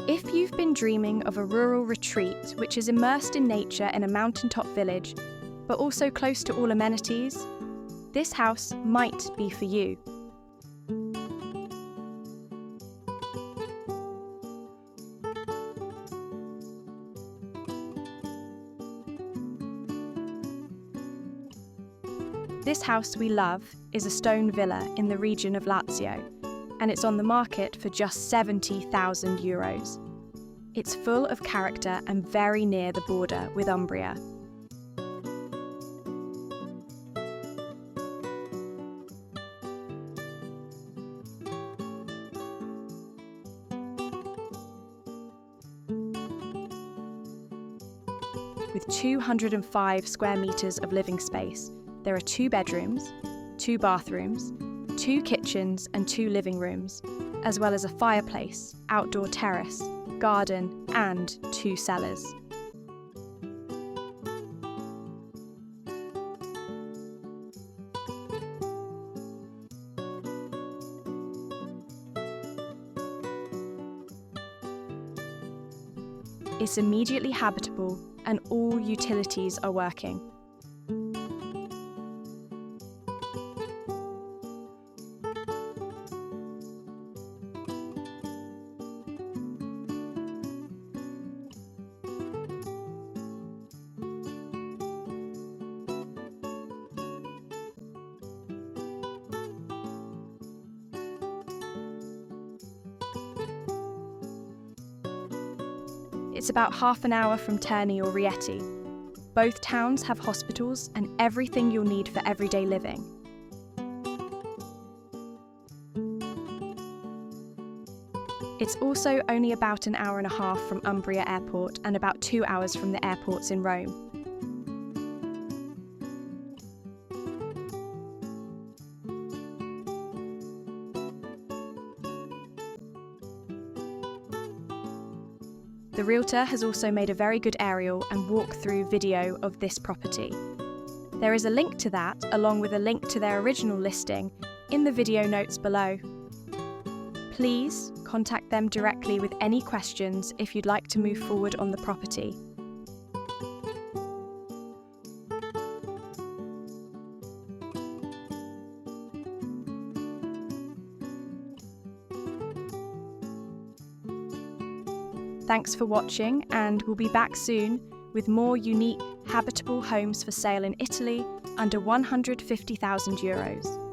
If you've been dreaming of a rural retreat which is immersed in nature in a mountaintop village, but also close to all amenities, this house might be for you. This house we love is a stone villa in the region of Lazio, and it's on the market for just €70,000. It's full of character and very near the border with Umbria. With 205 square metres of living space, there are 2 bedrooms, 2 bathrooms, 2 kitchens and 2 living rooms, as well as a fireplace, outdoor terrace, garden and 2 cellars. It's immediately habitable and all utilities are working. It's about half an hour from Terni or Rieti. Both towns have hospitals and everything you'll need for everyday living. It's also only about an hour and a half from Umbria Airport and about 2 hours from the airports in Rome. The realtor has also made a very good aerial and walk-through video of this property. There is a link to that, along with a link to their original listing, in the video notes below. Please contact them directly with any questions if you'd like to move forward on the property. Thanks for watching, and we'll be back soon with more unique, habitable homes for sale in Italy under €150,000.